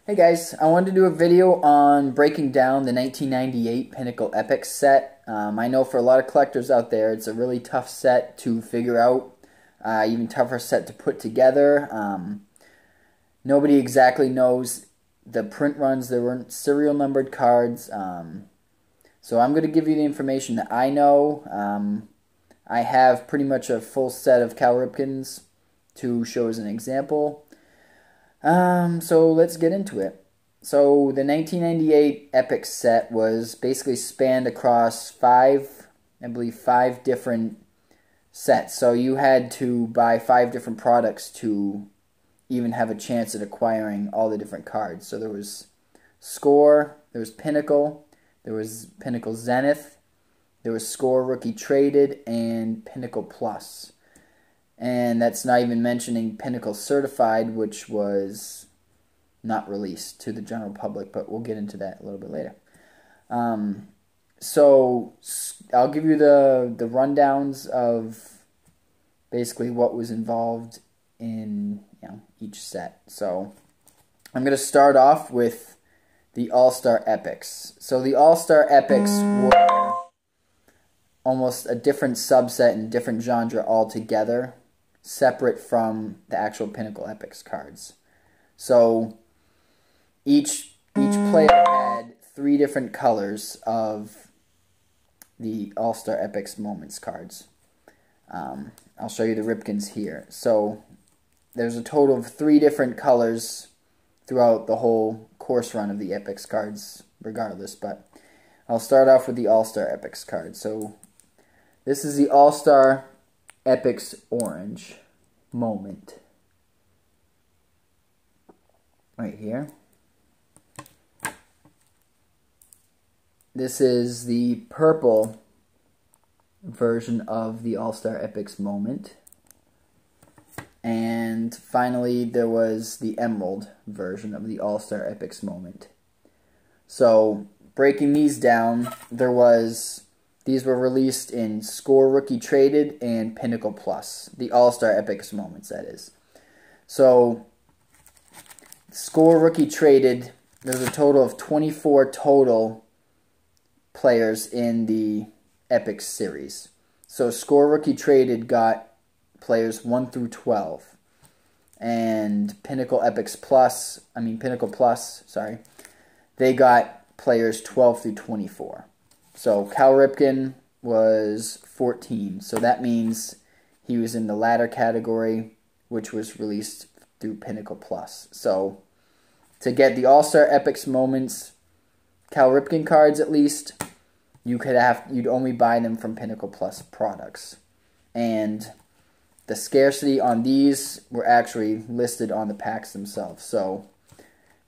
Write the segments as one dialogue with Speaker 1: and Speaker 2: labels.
Speaker 1: Hey guys, I wanted to do a video on breaking down the 1998 Pinnacle Epix set. I know for a lot of collectors out there, it's a really tough set to figure out, even tougher set to put together. Nobody exactly knows the print runs. There weren't serial numbered cards. So I'm going to give you the information that I know. I have pretty much a full set of Cal Ripkens to show as an example. So let's get into it. So the 1998 Epix set was basically spanned across five different sets. So you had to buy 5 different products to even have a chance at acquiring all the different cards. So there was Score, there was Pinnacle, there was Pinnacle Zenith, there was Score Rookie Traded, and Pinnacle Plus. And that's not even mentioning Pinnacle Certified, which was not released to the general public, but we'll get into that a little bit later. So I'll give you the rundowns of basically what was involved in each set. So I'm going to start off with the All-Star Epix. So the All-Star Epix were almost a different subset and different genre altogether, separate from the actual Pinnacle Epix cards. So each player had 3 different colors of the All-Star Epix Moments cards. I'll show you the Ripkens here. So there's a total of 3 different colors throughout the whole course run of the Epix cards, regardless. But I'll start off with the All-Star Epix card. So this is the All-Star Epix Orange Moment. Right here. This is the purple version of the All-Star Epix Moment. And finally, there was the Emerald version of the All-Star Epix Moment. So, breaking these down, these were released in Score Rookie Traded and Pinnacle Plus. The All-Star Epix Moments, that is. So, Score Rookie Traded, there's a total of 24 total players in the Epix series. So, Score Rookie Traded got players 1 through 12. And Pinnacle Plus, they got players 12 through 24. So Cal Ripken was 14, so that means he was in the latter category, which was released through Pinnacle Plus. So to get the All-Star Epix Moments Cal Ripken cards, at least, you'd only buy them from Pinnacle Plus products. And the scarcity on these were actually listed on the packs themselves. So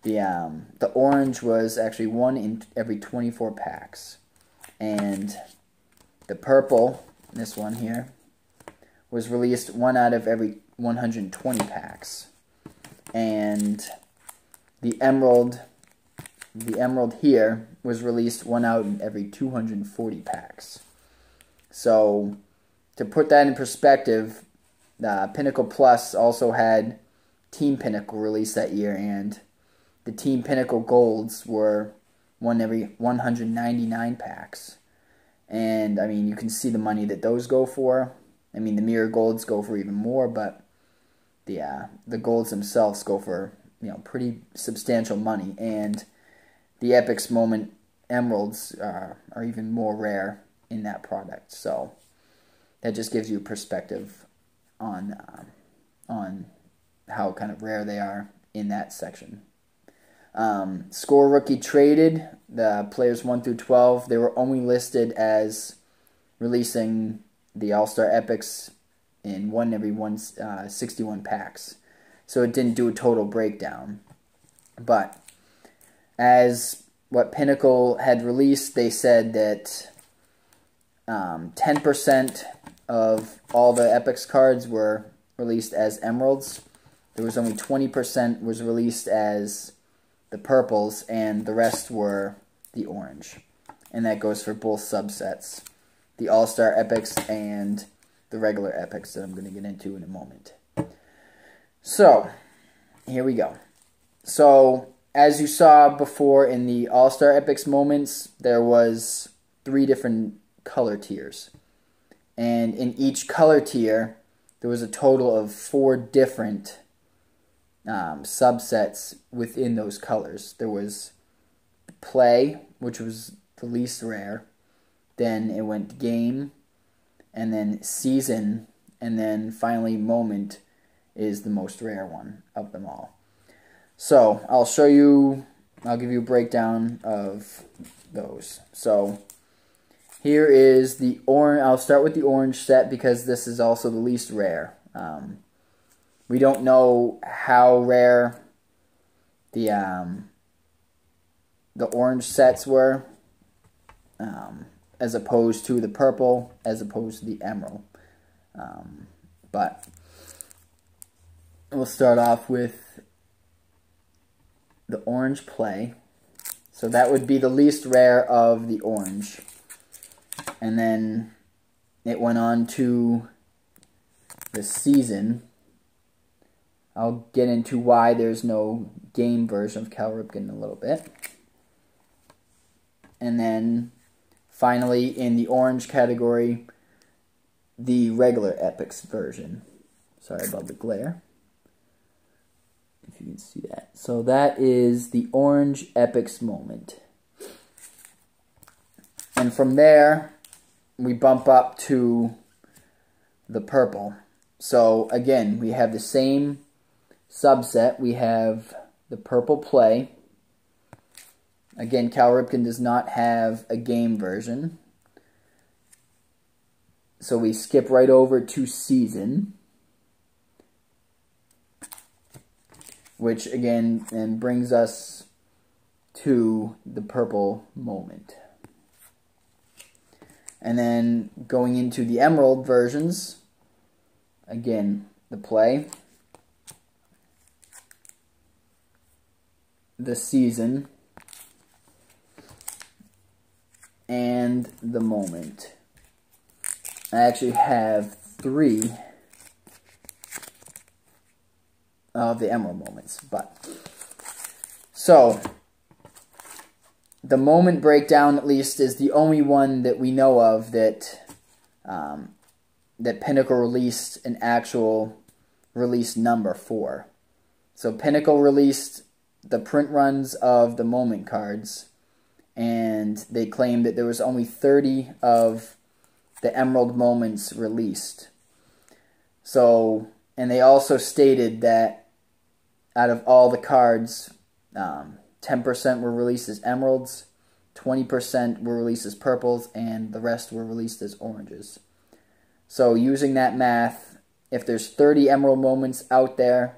Speaker 1: the orange was actually 1 in every 24 packs. And the purple, this one here, was released 1 out of every 120 packs. And the emerald here was released 1 out in every 240 packs. So to put that in perspective, Pinnacle Plus also had Team Pinnacle released that year, and the Team Pinnacle Golds were 1 every 199 packs. And, I mean, you can see the money that those go for. I mean, the Mirror Golds go for even more, but the Golds themselves go for, pretty substantial money. And the Epix Moment Emeralds are even more rare in that product. So that just gives you a perspective on how kind of rare they are in that section. Score Rookie Traded, the players 1 through 12, they were only listed as releasing the All-Star Epix in 1 every 61 packs. So it didn't do a total breakdown. But as what Pinnacle had released, they said that 10% of all the Epix cards were released as emeralds. There was only 20% was released as the purples, and the rest were the orange. And that goes for both subsets, the All-Star Epix and the regular Epix that I'm going to get into in a moment. So, here we go. So, as you saw before in the All-Star Epix moments, there was 3 different color tiers. And in each color tier, there was a total of 4 different subsets within those colors. There was play, which was the least rare. Then it went game, and then season, and then finally moment is the most rare one of them all. So I'll give you a breakdown of those. So here is the orange. I'll start with the orange set because this is also the least rare. We don't know how rare the orange sets were, as opposed to the purple, as opposed to the emerald. But we'll start off with the orange play. So that would be the least rare of the orange. And then it went on to the season. I'll get into why there's no game version of Cal Ripken in a little bit. And then finally in the orange category, the regular Epix version. Sorry about the glare. If you can see that. So that is the orange Epix moment. And from there, we bump up to the purple. So again, we have the same subset. We have the purple play. Again, Cal Ripken does not have a game version. So we skip right over to season, which again then brings us to the purple moment. And then going into the emerald versions, again, the play, the season, and the moment. I actually have 3 of the emerald moments, but so the moment breakdown, at least, is the only one that we know of that that Pinnacle released an actual release number for. So Pinnacle released the print runs of the moment cards, and they claimed that there was only 30 of the emerald moments released. So, and they also stated that out of all the cards, 10% were released as emeralds, 20% were released as purples, and the rest were released as oranges. So using that math, if there's 30 emerald moments out there,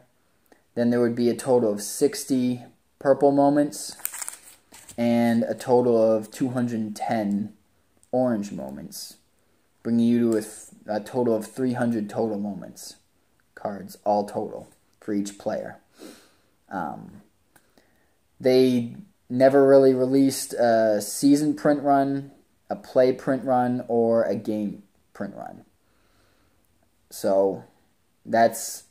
Speaker 1: then there would be a total of 60 purple moments and a total of 210 orange moments, bringing you to a total of 300 total moments, cards, all total, for each player. They never really released a season print run, a play print run, or a game print run. So that's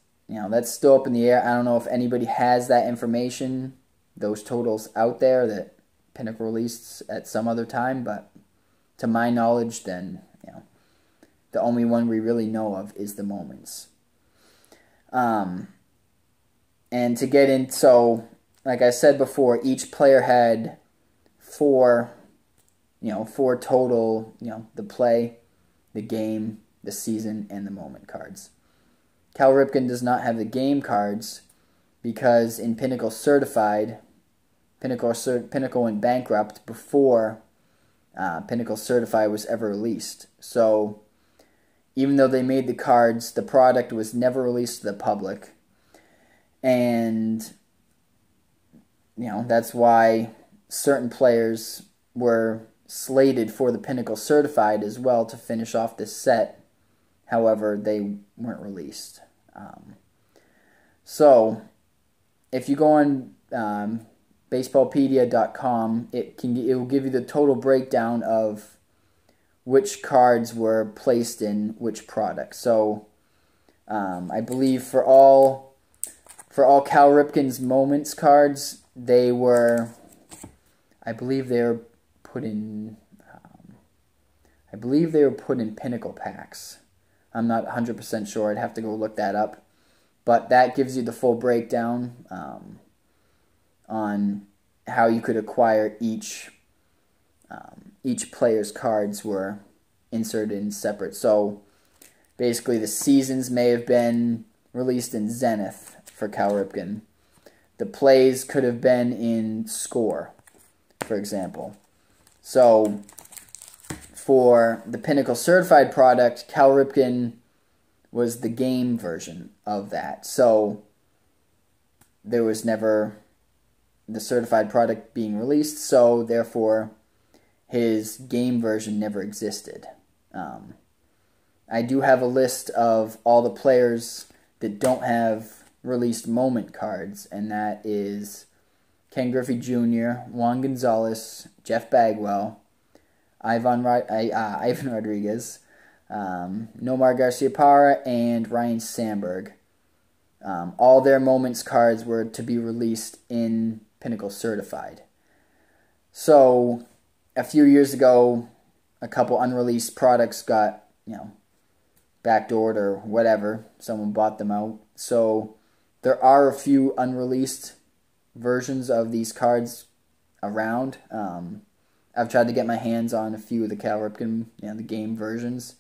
Speaker 1: still up in the air. I don't know if anybody has that information, those totals out there that Pinnacle released at some other time, but to my knowledge, then the only one we really know of is the moments. And to get in, so like I said before, each player had 4 total, the play, the game, the season, and the moment cards. Cal Ripken does not have the game cards because in Pinnacle Certified, Pinnacle went bankrupt before Pinnacle Certified was ever released. So even though they made the cards, the product was never released to the public. And that's why certain players were slated for the Pinnacle Certified as well to finish off this set. However, they weren't released. So if you go on baseballpedia.com, it will give you the total breakdown of which cards were placed in which product. So I believe for all Cal Ripken's moments cards, they were, I believe they were put in, Pinnacle packs. I'm not 100% sure. I'd have to go look that up. But that gives you the full breakdown on how you could acquire each player's cards were inserted in separate. So basically the seasons may have been released in Zenith for Cal Ripken. The plays could have been in Score, for example. So for the Pinnacle Certified product, Cal Ripken was the game version of that. So there was never the certified product being released, so therefore his game version never existed. I do have a list of all the players that don't have released moment cards, and that is Ken Griffey Jr., Juan Gonzalez, Jeff Bagwell, Ivan Rodriguez, Nomar Garciaparra, and Ryan Sandberg. All their moments cards were to be released in Pinnacle Certified. So a few years ago, a couple unreleased products got, backdoored or whatever. Someone bought them out. So there are a few unreleased versions of these cards around. I've tried to get my hands on a few of the Cal Ripken, the game versions.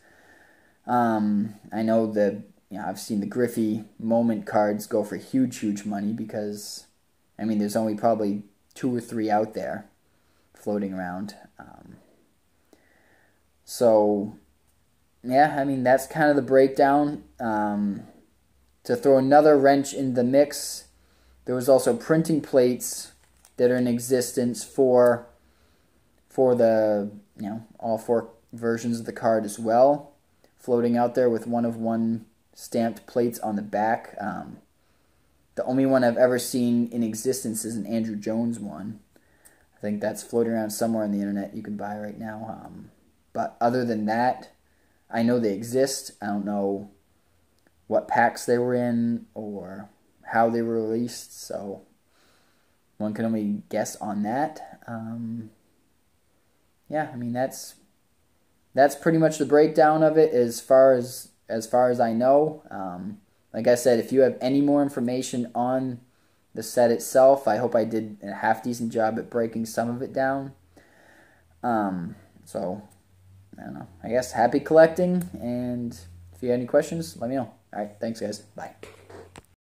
Speaker 1: I know that I've seen the Griffey moment cards go for huge money because, there's only probably 2 or 3 out there floating around. That's kind of the breakdown. To throw another wrench in the mix, there was also printing plates that are in existence for the, all 4 versions of the card as well, floating out there with 1-of-1 stamped plates on the back. The only one I've ever seen in existence is an Andrew Jones one. I think that's floating around somewhere on the internet you can buy right now. But other than that, I know they exist. I don't know what packs they were in or how they were released, so one can only guess on that. That's pretty much the breakdown of it as far as I know. Like I said, if you have any more information on the set itself, I hope I did a half-decent job at breaking some of it down. So, I don't know. I guess happy collecting, and if you have any questions, let me know. Alright, thanks guys. Bye.